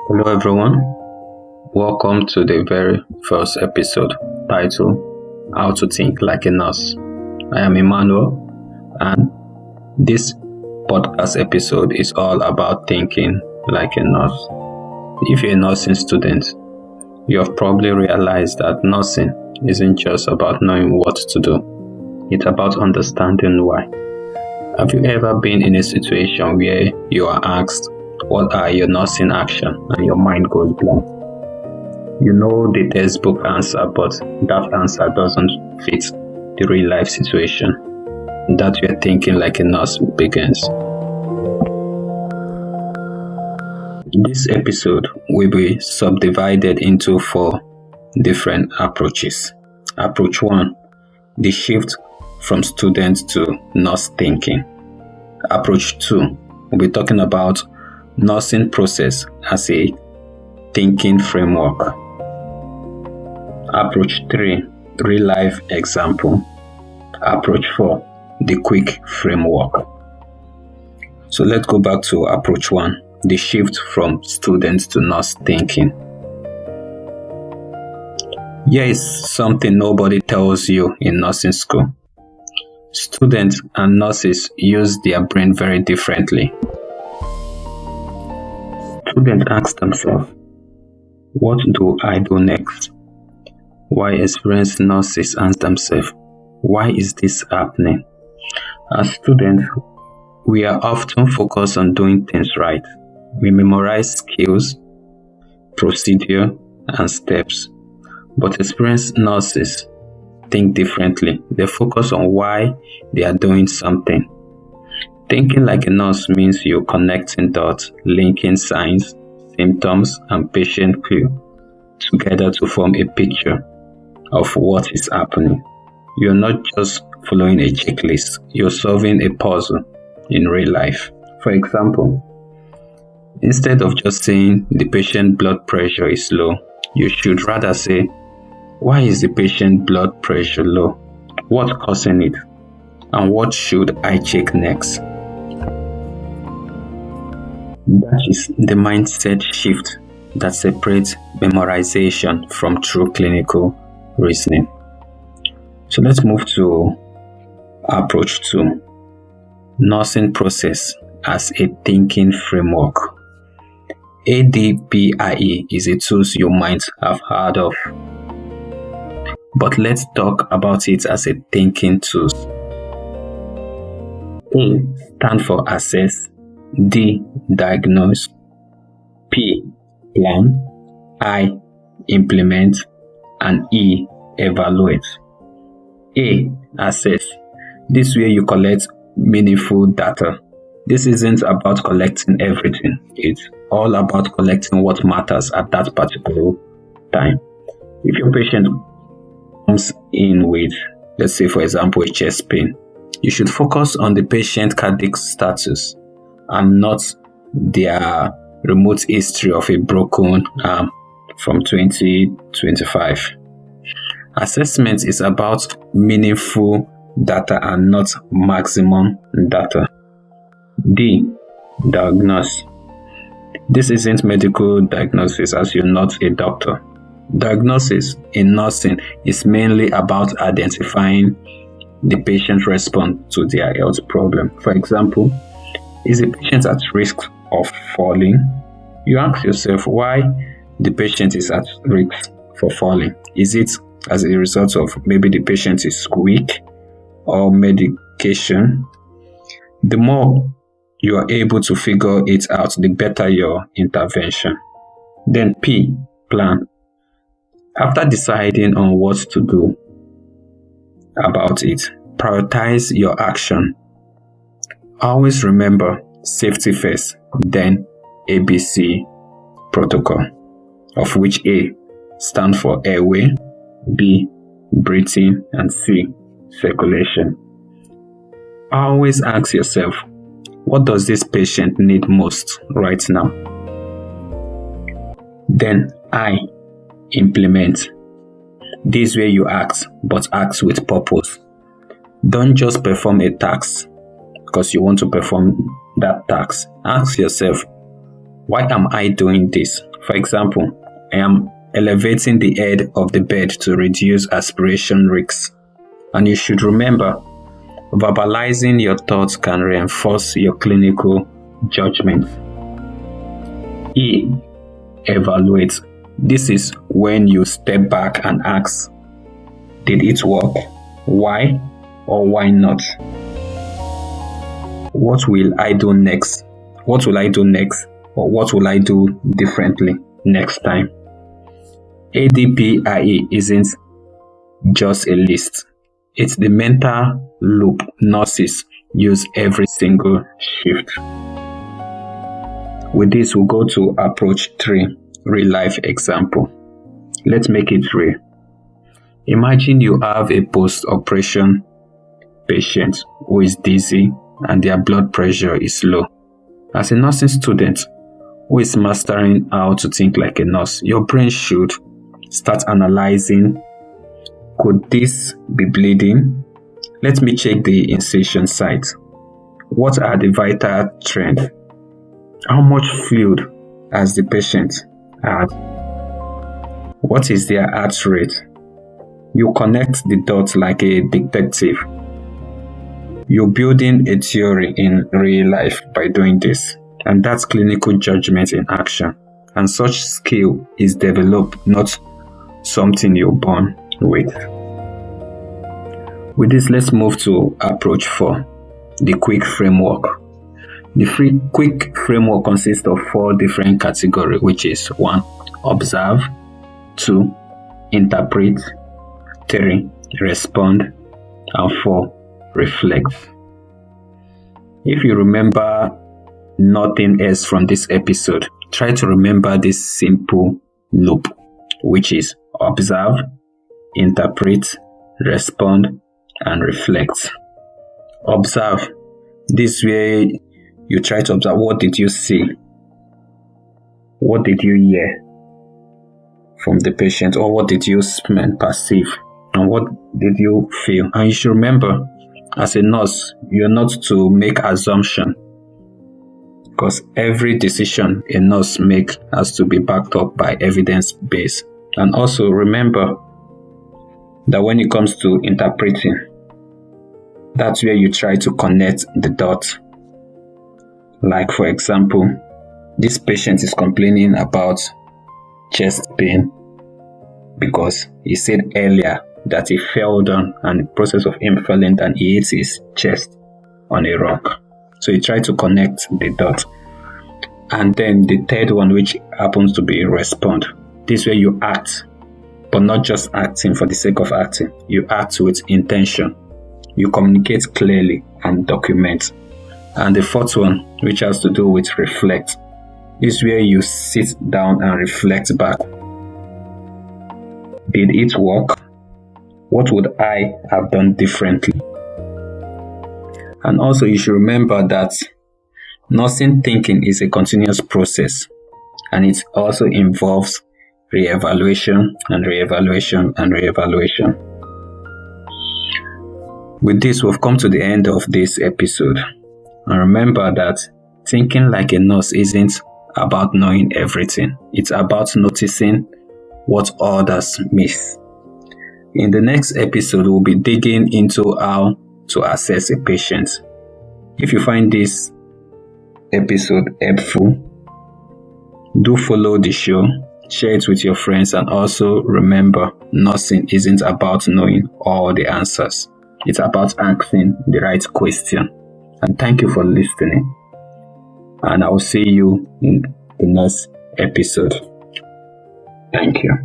Hello, everyone. Welcome to the very first episode titled How to Think Like a Nurse. I am Emmanuel, and this podcast episode is all about thinking like a nurse. If you're a nursing student, you have probably realized that nursing isn't just about knowing what to do, it's about understanding why. Have you ever been in a situation where you are asked, what are your nursing actions, and your mind goes blank? You know the textbook answer, but that answer doesn't fit the real life situation. That you're thinking like a nurse begins. This episode will be subdivided into 4 different approaches. Approach 1, the shift from student to nurse thinking. Approach 2, we'll be talking about nursing process as a thinking framework. Approach 3, real life example. Approach 4, the quick framework. So let's go back to approach 1, the shift from student to nurse thinking. Here is something nobody tells you in nursing school. Students and nurses use their brain very differently. Students ask themselves, what do I do next? While experienced nurses ask themselves, why is this happening? As students, we are often focused on doing things right. We memorize skills, procedure, and steps. But experienced nurses think differently. They focus on why they are doing something. Thinking like a nurse means you're connecting dots, linking signs, symptoms, and patient clue together to form a picture of what is happening. You're not just following a checklist, you're solving a puzzle in real life. For example, instead of just saying the patient blood pressure is low, you should rather say, why is the patient blood pressure low? What's causing it? And what should I check next? That is the mindset shift that separates memorization from true clinical reasoning. So let's move to approach 2, nursing process as a thinking framework. ADPIE is a tool you might have heard of, but let's talk about it as a thinking tool. A stands for assess, D diagnose, P plan, I implement, and E evaluate. A assess. This way you collect meaningful data. This isn't about collecting everything. It's all about collecting what matters at that particular time. If your patient comes in with, let's say for example, a chest pain, you should focus on the patient cardiac status and not their remote history of a broken arm from 2025. Assessment is about meaningful data and not maximum data. D, diagnose. This isn't medical diagnosis as you're not a doctor. Diagnosis in nursing is mainly about identifying the patient's response to their health problem. For example, is the patient at risk of falling? You ask yourself why the patient is at risk for falling. Is it as a result of maybe the patient is weak or medication? The more you are able to figure it out, the better your intervention. Then P, plan. After deciding on what to do about it, prioritize your action. Always remember safety first, then ABC protocol, of which A stands for airway, B breathing, and C circulation. Always ask yourself, what does this patient need most right now? Then I implement. This way you act, but act with purpose. Don't just perform a task because you want to perform that task. Ask yourself, why am I doing this? For example, I am elevating the head of the bed to reduce aspiration risks. And you should remember, verbalizing your thoughts can reinforce your clinical judgment. E. Evaluate. This is when you step back and ask, did it work? Why or why not? What will I do next? What will I do next? Or what will I do differently next time? ADPIE isn't just a list. It's the mental loop nurses use every single shift. With this, we'll go to approach 3, real life example. Let's make it real. Imagine you have a post-operation patient who is dizzy and their blood pressure is low. As a nursing student who is mastering how to think like a nurse, your brain should start analyzing, could this be bleeding? Let me check the incision site. What are the vital trends? How much fluid has the patient had? What is their heart rate? You connect the dots like a detective. You're building a theory in real life by doing this, and that's clinical judgment in action. And such skill is developed, not something you're born with. With this, let's move to approach 4, the quick framework. The quick framework consists of 4 different categories, which is 1. Observe, 2. Interpret, 3. Respond, and 4. Reflect. If you remember nothing else from this episode, try to remember this simple loop, which is observe, interpret, respond, and reflect. Observe. This way you try to observe, what did you see? What did you hear from the patient? Or what did you smell, perceive? And what did you feel? And you should remember, as a nurse, you're not to make assumption, because every decision a nurse makes has to be backed up by evidence base. And also remember that when it comes to interpreting, that's where you try to connect the dots. Like, for example, this patient is complaining about chest pain because he said earlier that he fell down, and in the process of him falling down, he hit his chest on a rock. So you try to connect the dot. And then the third one, which happens to be respond. This way you act, but not just acting for the sake of acting. You act with intention. You communicate clearly and document. And the fourth one, which has to do with reflect, is where you sit down and reflect back. Did it work? What would I have done differently? And also you should remember that nursing thinking is a continuous process, and it also involves re-evaluation and re-evaluation and re-evaluation. With this, we've come to the end of this episode. And remember that thinking like a nurse isn't about knowing everything. It's about noticing what others miss. In the next episode, we'll be digging into how to assess a patient. If you find this episode helpful, do follow the show, share it with your friends, and also remember, nursing isn't about knowing all the answers. It's about asking the right question. And thank you for listening. And I'll see you in the next episode. Thank you.